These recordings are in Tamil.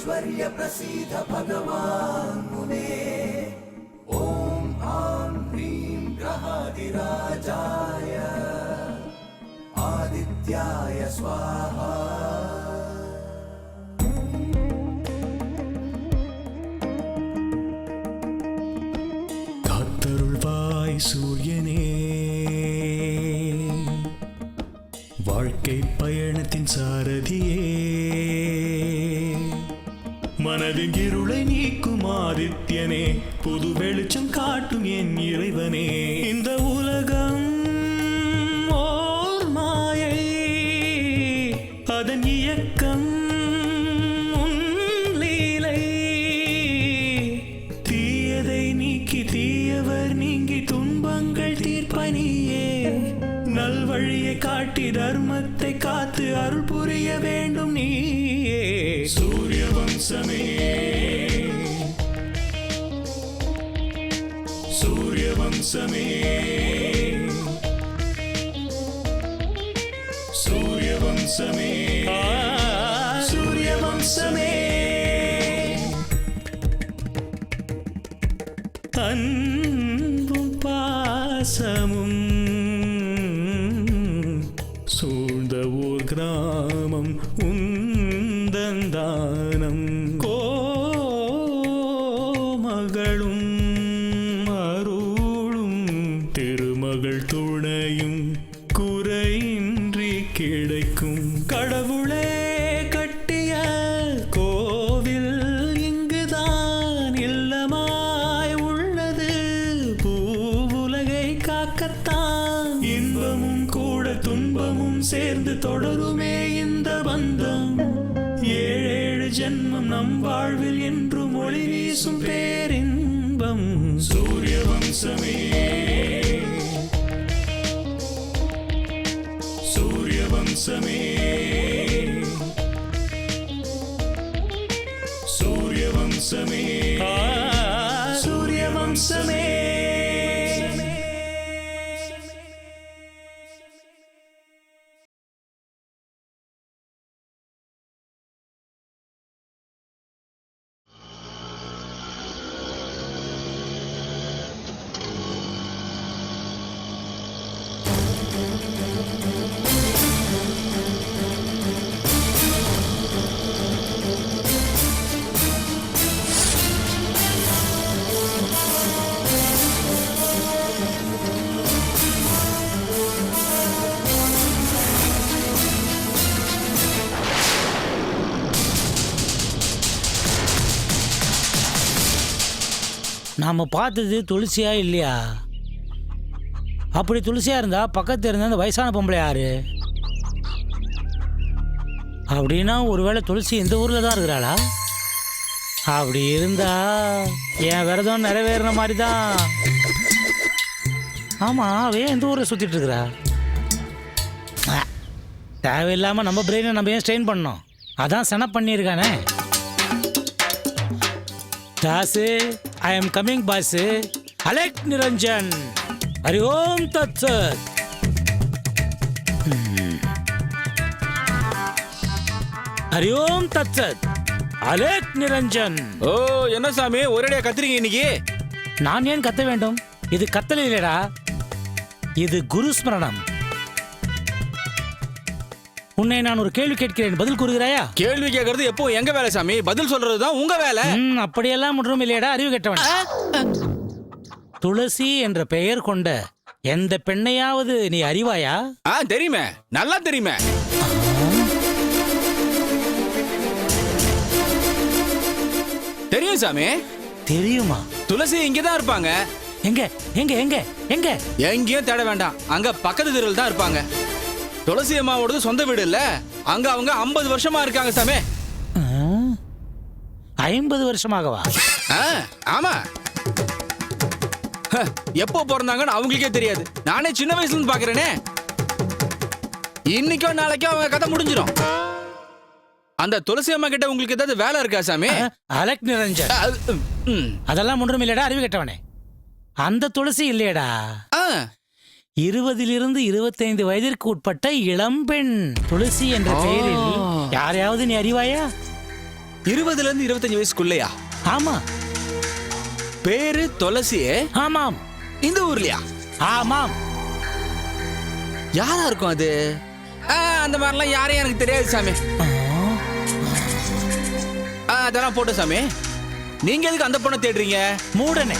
ऐश्वर्य प्रसीद भगवान् मुने ॐ आं ह्रीं ग्रहादिराजाय आदित्याय स्वाहा காத்தருள்வாய் சூரியனே வாழ்க்கை பயணத்தின் சாரதியே மனதின் இருளை நீக்கும் ஆதித்யனே புது வெளிச்சம் காட்டும் என் இறைவனே இந்த உலகம் ஓர் மாயை அதன் இயக்கம் உன் லீலை தீயதை நீக்கி தீயவர் நீங்கி துன்பங்கள் தீர்ப்பனியே நல்வழியை காட்டி தர்மத்தை காத்து அருள் புரிய வேண்டும் நீயே சூரிய வம்சமே சூரிய வம்சமே சூரிய வம்சமே சூரிய வம்சமே அன்பும் பாசமும் சூழ்ந்த ஓர் கிராமம் உந்தந்தானம் கோமகளும் அருளும் திருமகள் துணையும் குறையின்றி கிடைக்கும் கடவுளே கட்டிய கோவில் இங்குதான் இல்லமாய் உள்ளது பூவுலகை காக்கத்தான் இன்பமும் கூட துன்பமும் சேர்ந்து தொடருமே இந்த பந்தம் ஏழேழு ஜென்மம் நம் வாழ்வில் என்றும் ஒளி வீசும் பேரின்பம் சூரிய வம்சமே சூரிய வம்சமே சூரிய வம்சமே சூரிய வம்சமே நாம் பார்த்தது துளசியா இல்லையா? அப்படி துளசியா இருந்தா பக்கத்து இருந்த அந்த வயசான பொம்பளை யாரு? அப்படின்னா ஒருவேளை துளசி இந்த ஊரில் தான் இருக்கிறாளா? அப்படி இருந்தா என் விரதம் நிறைவேறின மாதிரி தான். ஆமாம், அவ ஏன் இந்த ஊரில் சுற்றிட்டு இருக்கிறா? தேவையில்லாமல் நம்ம பிரெயினை நம்ம ஏன் ஸ்ட்ரெயின் பண்ணோம்? அதான் செனப் பண்ணியிருக்கானே. தாசு, I am coming, boss. Alek Niranjan. Hari Om Tat Sat. Hari Om Tat Sat. Alek Niranjan. ஓ, என்ன சாமி ஒரேடியா கத்துறீங்க இன்னைக்கு? நான் ஏன் கத்த வேண்டும்? இது கத்தல் இல்லடா, இது குரு ஸ்மரணம். உன்னை நான் ஒரு கேள்வி கேட்கிறேன், பதில் கூறுகிறாயா? கேள்வி கேட்கறது எப்போ எங்க வேலை சாமி, பதில் சொல்றது தான் உங்க வேலை. அப்படியெல்லாம் ஒன்றும் இல்லையடா, அறிவு கெட்டவன். துளசி என்ற பெயர் கொண்ட எந்த பெண்ணையாவது நீ அறிவாயா? தெரியுமே, நல்லா தெரியுமே. தெரியும் சாமி. தெரியுமா? துளசி இங்கதான் இருப்பாங்க. எங்க எங்க எங்க எங்க? எங்கேயும் தேட வேண்டாம், அங்க பக்கத்து தெருவில் தான் இருப்பாங்க. துளசி அம்மாவோடது சொந்த வீடு இல்ல, அங்க அவங்க 50 வருஷமா இருக்காங்க சாமி. 50 வருஷமாகவா? ஆமா. எப்போ பிறந்தாங்கன்னு அவங்களுக்கே தெரியாது. நானே சின்ன வயசுல இருந்து பாக்குறேனே. இன்னைக்கோ நாளைக்கோ அவங்க கதை முடிஞ்சிடும். அந்த துளசி அம்மா கிட்ட உங்களுக்கு ஏதாவது வேலை இருக்கா சாமி? அலக் நிரஞ்சன், அதெல்லாம் ஒன்றும் இல்லடா, அறிவு கெட்டவனே. அந்த துளசி இல்லையடா, 20 to 25 வயதிற்கு உட்பட்ட இளம்பெண் துளசி என்ற பெயரில் யாரையாவது நீ அறிவாயா? 20ல இருந்து 25 வயசுக்குள்ளயா? ஆமா. பேரு துளசி. ஆமாம். இந்த ஊர்லயா? ஆமாம். யாரா இருக்கும் அது? அந்த மாதிரிலாம் யாரையும் எனக்கு தெரியாது சாமி. அதெல்லாம் போட்டு சாமி. நீங்க எதுக்கு அந்த பொண்ணை தேடுறீங்க? மூடனே,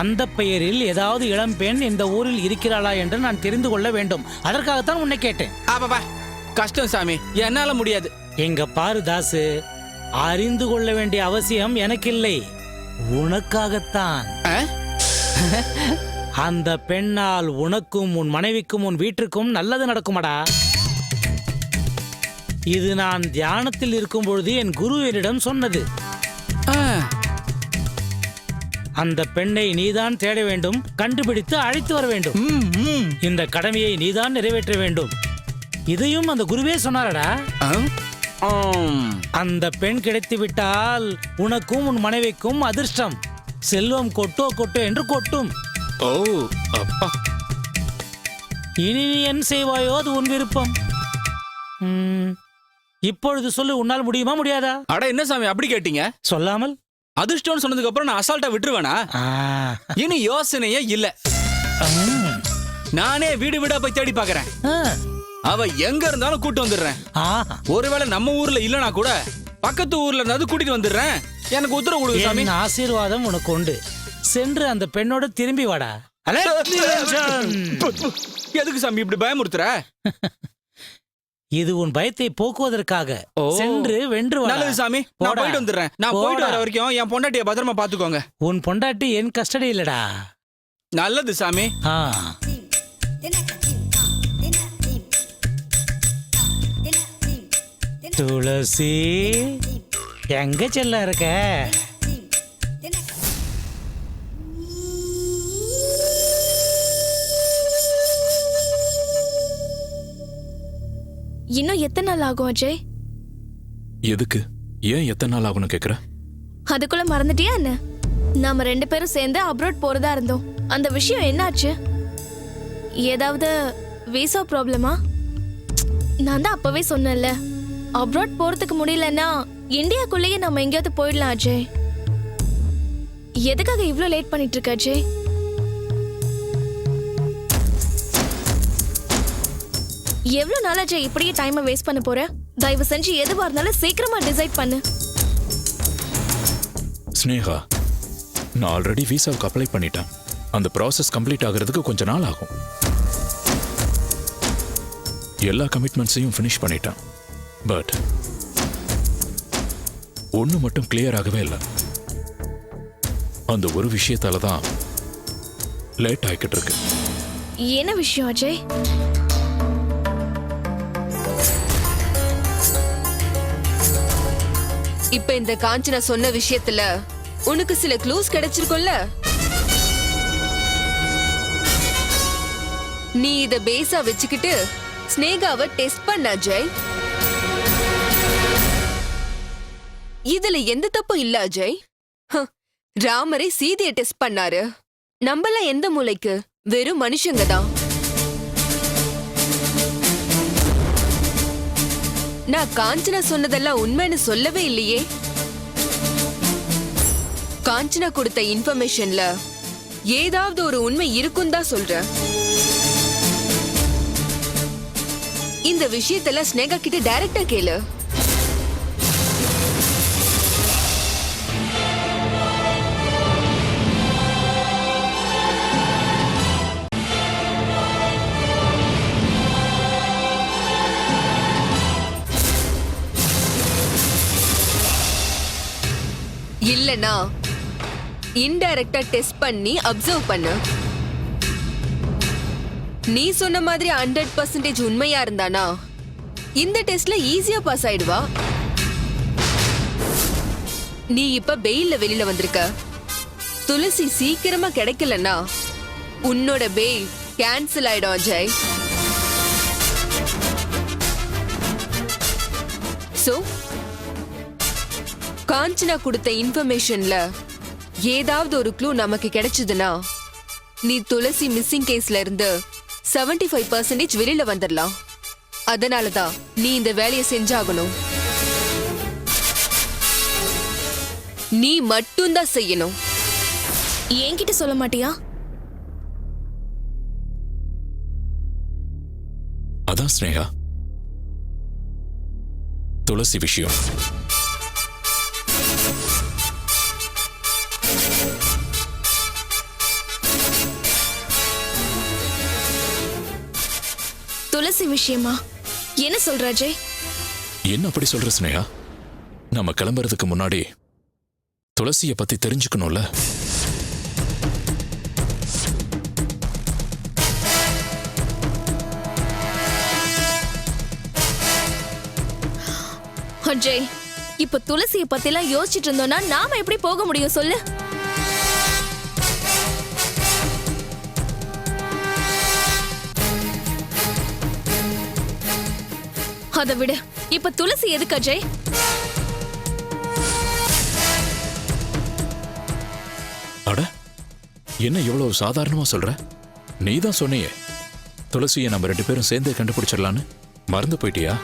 அந்த பெயரில் ஏதாவது இளம் பெண் இந்த ஊரில் இருக்கிறாளா என்று நான் தெரிந்து கொள்ள வேண்டும். அதற்காகத்தான் உன்னை கேட்டேன். அப்பா கஷ்டம் சாமி, என்னால முடியாது. எங்க பாரு தாசு, அறிந்து கொள்ள வேண்டிய அவசியம் எனக்கில்லை, உனக்காகத்தான். அந்த பெண்ணால் உனக்கும் உன் மனைவிக்கும் உன் வீட்டுக்கும் நல்லது நடக்குமடா. இது நான் தியானத்தில் இருக்கும் பொழுது என் குரு என்னிடம் சொன்னது. அந்த பெண்ணை நீதான் தேட வேண்டும், கண்டுபிடித்து அழைத்து வர வேண்டும். இந்த கடமையை நீதான் நிறைவேற்ற வேண்டும். இதையும் அந்த குருவே சொன்னாரடா. அந்த பெண் கிடைத்து விட்டால் உனக்கும் உன் மனைவிக்கும் அதிர்ஷ்டம், செல்வம் கொட்டோ கொட்டோ என்று கொட்டும். ஓ அப்பா. இனி நீ என்ன செய்வாயோ அது உன் விருப்பம். இப்பொழுது சொல்லு, உன்னால் முடியுமா முடியாதா? அட என்ன சாமி அப்படி கேட்டீங்க? சொல்லாமல் அதிர்ஷ்டம் சொன்னதுக்கு அப்புறம் நான் அசால்ட்டா விட்டுருவேனா? இனி யோசனையே இல்ல. நானே வீடு வீடா போய் தேடி பாக்குறேன். அவ எங்க இருந்தாலும் கூட்டு வந்துடுறேன். ஒருவேளை நம்ம ஊர்ல இல்லனா கூட பக்கத்து ஊர்ல இருந்தாவது கூட்டிட்டு வந்துடுறேன். எனக்கு உத்தரவு கொடுங்க சாமி. ஆசீர்வாதம் உனக்கு உண்டு. சென்று அந்த பெண்ணோட திரும்பி வாடா. எதுக்கு சாமி இப்படி பயமுறுத்துற? இது உன் பயத்தை போக்குவதற்காக. சென்று வென்று வா. நல்லது சாமி, நான் போயிட்டு வந்துடுறேன். நான் போயிட்டு வர வரைக்கும் என் பொண்டாட்டிய பத்திரமா பாத்துக்கோங்க. உன் பொண்டாட்டி என் கஸ்டடி இல்லடா. நல்லது சாமி. துளசி எங்க செல்ல இருக்க? இன்னும் எத்தனை நாள் ஆகும் அஜய்? எதுக்கு? ஏன் எத்தனை நாள் ஆகும்னு கேக்குற? அதுக்குள்ள மறந்துட்டியா என்ன? நாம 2 பேரும் சேர்ந்து அப்ராட் போறதா இருந்தோம். அந்த விஷயம் என்னாச்சு? ஏதாவது வீசா ப்ராப்ளமா? நான் தான் அப்பவே சொன்னேன்ல, அப்ராட் போறதுக்கு முடியலன்னா இந்தியாக்குள்ளேயே நம்ம எங்கேயாவது போயிடலாம் அஜய். எதுக்காக இவ்ளோ லேட் பண்ணிட்டு இருக்க அஜய்? எவ்வளவு நாள் அஜய் இப்படியே டைமை வேஸ்ட் பண்ண போற? தயவு செஞ்சு எதுவா இருந்தாலும் சீக்கிரமா டிசைட் பண்ணு. ஸ்னேகா, நான் ஆல்ரெடி விசாவுக்கு அப்ளை பண்ணிட்டேன். அந்த ப்ராசஸ் கம்ப்ளீட் ஆகிறதுக்கு கொஞ்ச நாள் ஆகும். எல்லா கமிட்மெண்ட்ஸையும் ஃபினிஷ் பண்ணிட்டேன். பட் ஒன்று மட்டும் கிளியர் ஆகவே இல்லை. அந்த ஒரு விஷயத்தால தான் லேட் ஆகிக்கிட்டு இருக்கு. என்ன விஷயம் அஜய்? இப்ப இந்த காஞ்சனா சொன்ன விஷயத்துல உனக்கு சில க்ளூஸ் கிடைச்சிருக்கும்ல? நீ இத பேஸா வச்சுக்கிட்டு ஸ்னேகாவை டெஸ்ட் பண்ண அஜய். இதுல எந்த தப்பும் இல்ல அஜய். ராமரை சீதையை டெஸ்ட் பண்ணாரு. நம்மள எந்த மூளைக்கு? வெறும் மனுஷங்க தான். நான் காஞ்சனா சொன்னதெல்லாம் உண்மைன்னு சொல்லவே இல்லையே. காஞ்சனா கொடுத்த இன்ஃபர்மேஷன்ல ஏதாவது ஒரு உண்மை இருக்கும் தான் சொல்றேன். இந்த விஷயத்தெல்லாம் ஸ்னேகா கிட்ட டைரக்டா கேளு. இல்லனா இன்டைரக்டா டெஸ்ட் பண்ணி அப்சர்வ் பண்ணு. நீ சொன்ன மாதிரி 100% உண்மையா இருந்தானா இந்த டெஸ்ட்ல ஈஸியா பாஸ் ஆயிடுவா. நீ இப்ப பெயில்ல வெளியில வந்திருக்க. துளசி சீக்கிரமா கிடைக்கலன்னா உன்னோட பெயில் கேன்சல் ஆயிடும் அஜய். சோ காஞ்சனா கொடுத்த இன்ஃபர்மேஷன்ல ஏதாவது ஒரு க்ளூ நமக்கு கிடைச்சதுன்னா நீ துளசி மிஸ்ஸிங் கேஸ்ல இருந்து 75% வெளியில வந்துடலாம். அதனாலதான் நீ இந்த வேலையை செஞ்சாகணும். நீ மட்டும்தான் செய்யணும். என்கிட்ட சொல்ல மாட்டியா? அதான் ஸ்னேகா, துளசி விஷயம். துளசி விஷயமா? என்ன சொல்ற அஜய்? என்ன அப்படி சொல்ற ஸ்னேகா? நம்ம கிளம்புறதுக்கு முன்னாடி துளசிய பத்தி தெரிஞ்சுக்கணும்ல. அஜய், இப்ப துளசிய பத்திலாம் யோசிச்சுட்டு இருந்தோம்னா நாம எப்படி போக முடியும் சொல்லு? அதை விட இப்ப துளசி எதுக்கு அஜய்? அட, என்ன இவ்வளவு சாதாரணமா சொல்ற? நீ தான் சொன்னியே துளசியை நம்ம 2 பேரும் சேர்ந்தே கண்டுபிடிச்சிடலான்னு. மறந்து போயிட்டியா?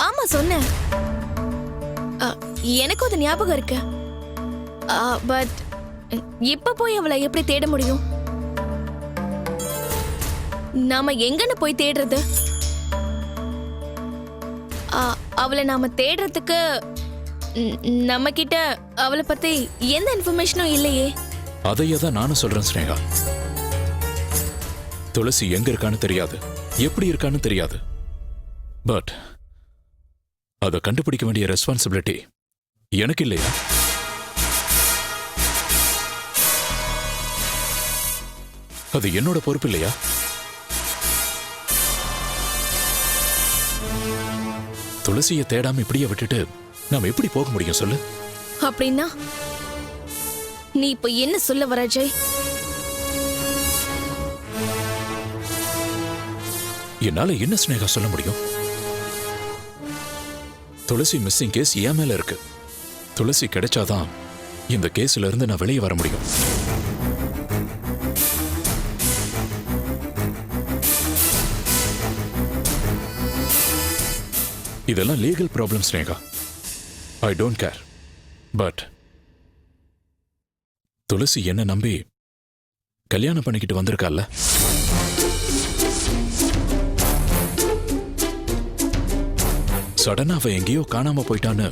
ஆமா சொன்னேன். எனக்கும் அது ஞாபகம் இருக்கு. பட் இப்ப போய் அவளை எப்படி தேட முடியும்? நாம எங்கன்னு போய் தேடுறது? அவளை நாம தேடுறதுக்கு நம்ம கிட்ட அவளை பத்தி எந்த இன்ஃபர்மேஷனும் இல்லையே. அதையே தான் நானும் சொல்றேன் ஸ்னேகா. துளசி எங்க இருக்கான்னு தெரியாது, எப்படி இருக்கான்னு தெரியாது. பட் அதை கண்டுபிடிக்க வேண்டிய ரெஸ்பான்சிபிலிட்டி எனக்கு இல்லையா? அது என்னோட பொறுப்பு இல்லையா? துளசியை தேடாம இப்படியே விட்டுட்டு நாம எப்படி போக முடியும் சொல்லு? அப்படின்னா நீ இப்ப என்ன சொல்ல வர அஜய்? என்னால என்ன ஸ்னேகா சொல்ல முடியும்? துளசி மிஸ்ஸிங் கேஸ் என் மேல இருக்கு. துளசி கிடைச்சாதான் இந்த கேஸ்ல இருந்து நான் வெளியே வர முடியும். இதெல்லாம் legal problem Sneha. I don't care. But Tulasi என்ன நம்பி கல்யாணம் பண்ணிக்கிட்டு வந்திருக்கால, சடனா அவ எங்கேயோ காணாம போயிட்டான்னு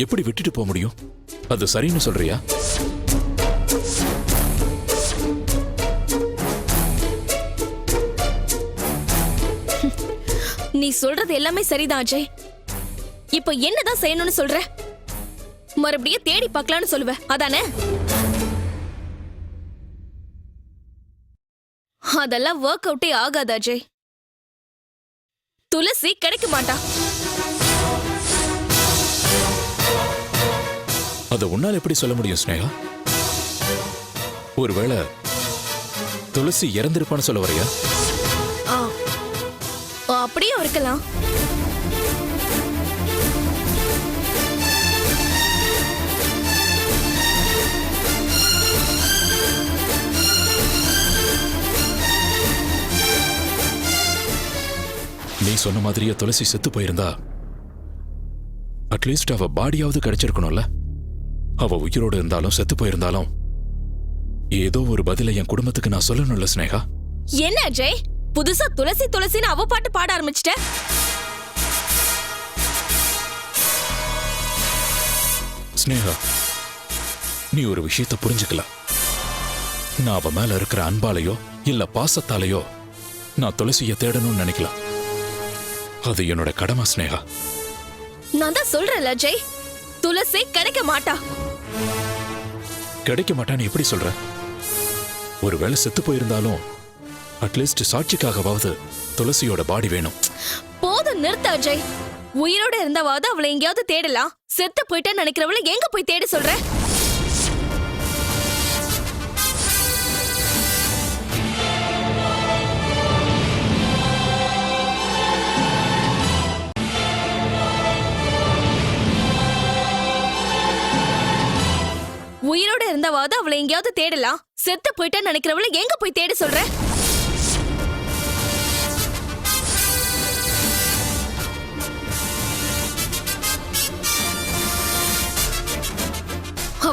எப்படி விட்டுட்டு போக முடியும்? அது சரின்னு சொல்றியா? நீ சொல்றது எல்லாமே சரிதான் அஜய். இப்ப என்னதான் செய்யணும்னு சொல்ற? மறுபடியும் தேடி பார்க்கலாம்னு சொல்லுவ, அதானே? அதெல்லாம் ஒர்க் அவுட்டே ஆகாது அஜய். துளசி கிடைக்க மாட்டா. அதை உன்னால் எப்படி சொல்ல முடியும் ஸ்னேகா? ஒருவேளை துளசி இறந்திருப்பான்னு சொல்ல வரையா? அப்படியும் இருக்கலாம். நீ சொன்ன மாதிரியே துளசி செத்து போயிருந்தா அட்லீஸ்ட் அவ பாடியாவது கிடைச்சிருக்கணும்ல. அவ உயிரோடு இருந்தாலும் செத்து போயிருந்தாலும் ஏதோ ஒரு பதிலை என் குடும்பத்துக்கு நான் சொல்லணும்ல ஸ்னேகா. என்ன அஜய், புதுசா துளசி துளசின்னு அவ பாட்டு பாட ஆரம்பிச்சிட்ட? ஸ்னேகா, நீ ஒரு விஷயத்தை புரிஞ்சுக்கல. நான் அவ மேல இருக்கிற அன்பாலையோ இல்ல பாசத்தாலையோ நான் துளசியை தேடணும்னு நினைக்கலாம். அது என்னோட கடமை ஸ்னேகா. நான் தான் சொல்றேன்ல அஜய், துளசி கிடைக்க மாட்டா. கிடைக்க மாட்டான்னு எப்படி சொல்ற? ஒருவேளை செத்து போயிருந்தாலும் அட்லீஸ்ட் சாட்சிக்காகவாவது துளசியோட பாடி வேணும். போதும் நிறுத்த அஜய். உயிரோட இருந்தாவது அவளை எங்கேயாவது தேடலாம். செத்து போயிட்டா நினைக்கிறவளை எங்க போய் தேட சொல்ற? உயிரோட இருந்தாவது அவளை எங்கேயாவது தேடலாம். செத்து போயிட்டா நினைக்கிறவளை எங்க போய் தேட சொல்ற?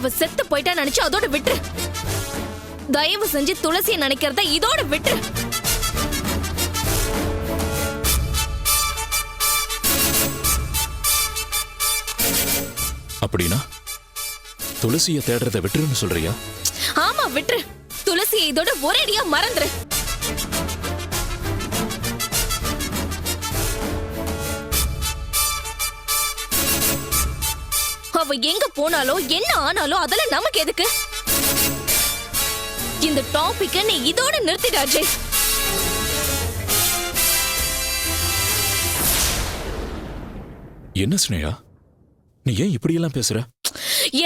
அவ செத்து போயிட்டா நினைச்சு அதோட விட்டுரு. தயவு செஞ்சு துளசியை நினைக்கிறத இதோட விட்டுரு. அப்படின்னா துளசிய தேடுறத விட்டுருன்னு சொல்றியா? ஆமா விட்டுரு. துளசியை இதோட ஒரேடியா மறந்துரு. அவ எங்க போனாலோ என்ன ஆனாலோ அதெல்லாம் நமக்கு எதுக்கு? இந்த டாபிக்க நீ இதோட நிறுத்திடு அஜய். என்ன ஸ்னேகா, நீ ஏன் இப்படியெல்லாம் பேசுற?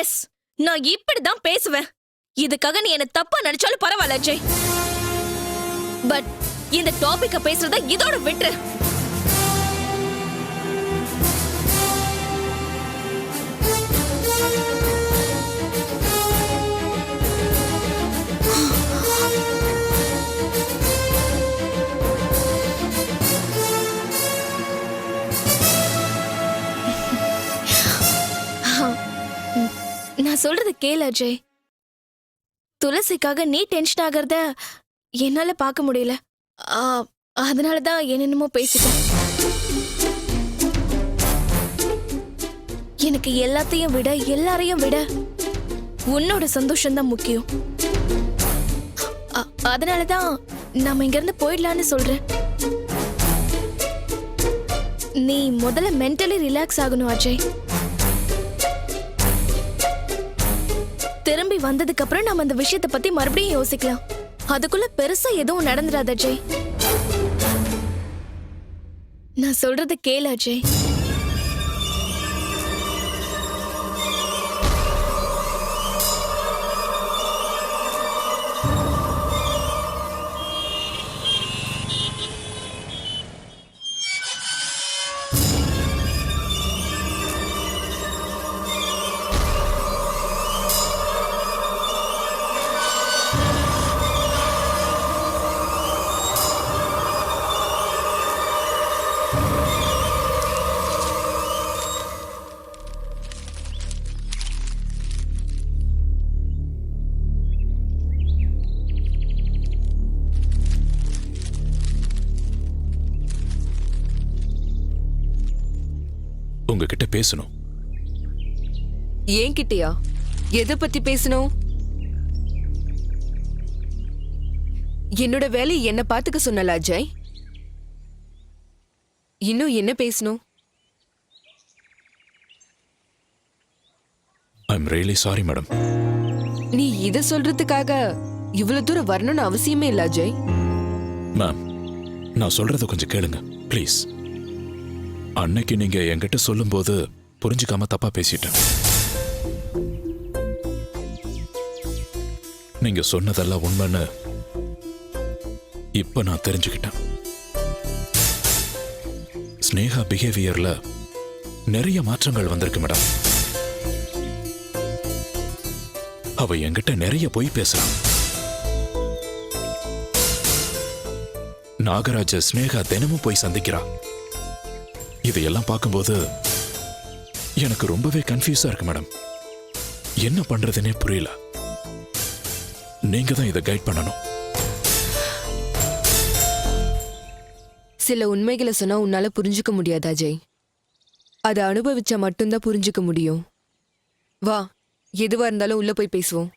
எஸ், நான் இப்படிதான் பேசுவேன். இதுக்காக நீ என்ன தப்பா நினைச்சாலும் பரவாயில்ல அஜய். பட் இந்த டாபிக்க பேசுறத இதோட விட்டுரு. நான் சொல்றது கேளு அஜய். துளசிக்காக நீ டென்ஷன் ஆகிறத என்னால பார்க்க முடியல. அதனாலதான் என்னென்னமோ பேசிட்டேன். எனக்கு எல்லாத்தையும் விட எல்லாரையும் விட உன்னோட சந்தோஷம் தான் முக்கியம். அதனாலதான் நாம இங்க இருந்து போயிடலான்னு சொல்றேன். நீ முதல்ல மென்டலி ரிலாக்ஸ் ஆகணும் அஜய். திரும்பி வந்ததுக்கு அப்புறம் நம்ம அந்த விஷயத்தை பத்தி மறுபடியும் யோசிக்கலாம். அதுக்குள்ள பெருசா எதுவும் நடந்துராது அஜய். நான் சொல்றது கேளு அஜய். உங்ககிட்ட பேசணும். ஏன் கிட்டயா? எதை பத்தி பேசணும்? என்னோட வேலையை என்ன பாத்துக்க சொன்னல அஜய். இன்னும் என்ன பேசணும்? I'm really sorry madam. நீ இத சொல்றதுக்காக இவ்வளவு தூரம் வரணும்னு அவசியமே இல்ல அஜய். மேம், நான் சொல்றத கொஞ்சம் கேளுங்க ப்ளீஸ். அன்னைக்கு நீங்க என்கிட்ட சொல்லும்போது புரிஞ்சுக்காம தப்பா பேசிட்டேன். நீங்க சொன்னதெல்லாம் உண்மைன்னு இப்ப நான் தெரிஞ்சுக்கிட்டேன். ஸ்னேகா பிஹேவியர்ல நிறைய மாற்றங்கள் வந்திருக்கு மேடம். அவ என்கிட்ட நிறைய பொய் பேசுறான். நாகராஜ ஸ்னேகா தினமும் போய் சந்திக்கிறா. இதையெல்லாம் பார்க்கும்போது எனக்கு ரொம்பவே கன்ஃபியூஸா இருக்கு மேடம். என்ன பண்றதுனே புரியல. நீங்க தான் இதை கைட் பண்ணணும். சில உண்மைகளை சொன்னா உன்னால புரிஞ்சுக்க முடியாது அஜய். அதை அனுபவிச்சா மட்டும்தான் புரிஞ்சுக்க முடியும். வா, எதுவா இருந்தாலும் உள்ள போய் பேசுவோம்.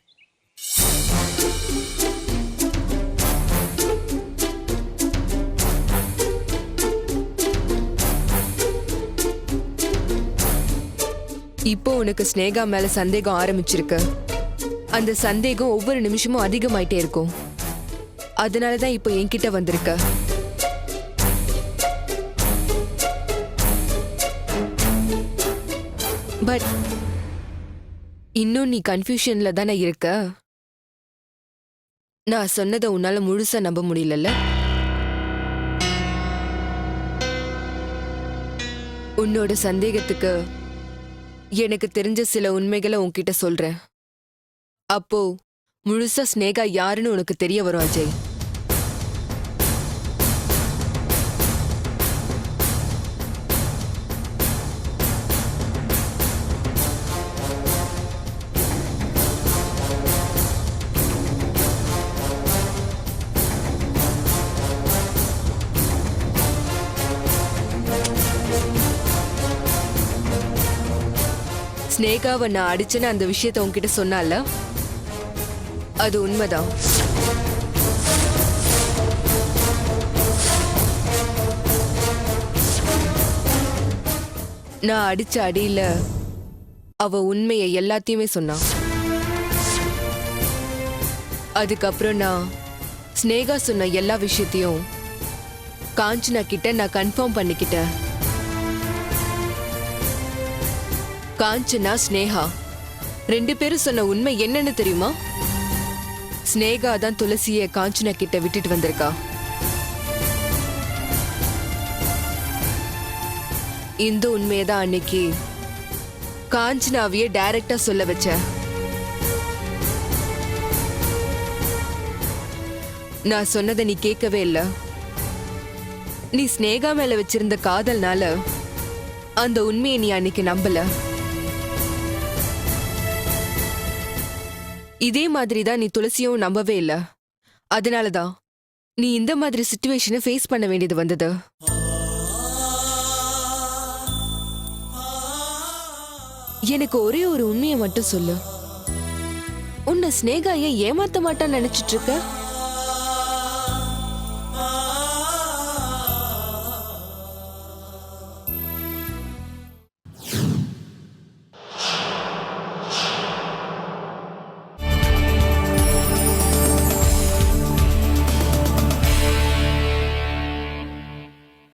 இப்போ உனக்கு ஸ்னேகா மேல சந்தேகம் ஆரம்பிச்சிருக்கு. அந்த சந்தேகம் ஒவ்வொரு நிமிஷமும் அதிகமாயிட்டே இருக்கும். அதனாலதான் இப்போ என்கிட்ட வந்திருக்க. பட் இன்னும் நீ கன்ஃபியூஷன்ல தானே இருக்க. நான் சொன்னதை உன்னால முழுசா நம்ப முடியலல்ல? உன்னோட சந்தேகத்துக்கு எனக்கு தெரிஞ்ச சில உண்மைகளை உன்கிட்ட சொல்றேன். அப்போ முழுசா ஸ்னேகா யாருன்னு உனக்கு தெரிய வரும் அஜய். ஸ்னேகாவை நான் அடிச்சேன்னு அந்த விஷயத்த உன்கிட்ட சொன்னால அது உண்மைதான். நான் அடிச்ச அடியில அவ உண்மையை எல்லாத்தையுமே சொன்னான். அதுக்கப்புறம் நான் ஸ்னேகா சொன்ன எல்லா விஷயத்தையும் காஞ்சனா கிட்ட நான் கன்ஃபார்ம் பண்ணிக்கிட்டேன். காஞ்சனா ஸ்னேகா 2 பேரும் சொன்ன உண்மை என்னன்னு தெரியுமா? ஸ்னேகா தான் துளசியை காஞ்சனா கிட்ட விட்டுட்டு வந்திருக்கா. இந்த உண்மையதான் அன்னைக்கு காஞ்சனாவையே டைரக்டா சொல்ல வச்ச. நான் சொன்னதை நீ கேட்கவே இல்ல. நீ ஸ்னேகா மேல வச்சிருந்த காதல்னால அந்த உண்மையை நீ அன்னைக்கு நம்பல. இதே மாதிரி தான் நீ துளசியும் நம்பவே இல்ல. அதனாலதான் நீ இந்த மாதிரி சிச்சுவேஷனை ஃபேஸ் பண்ண வேண்டியது வந்தது. எனக்கு ஒரே ஒரு உண்மையை மட்டும் சொல்லு. உன்னை ஸ்னேகா ஏன் ஏமாத்த மாட்டான்னு நினைச்சிட்டு இருக்க?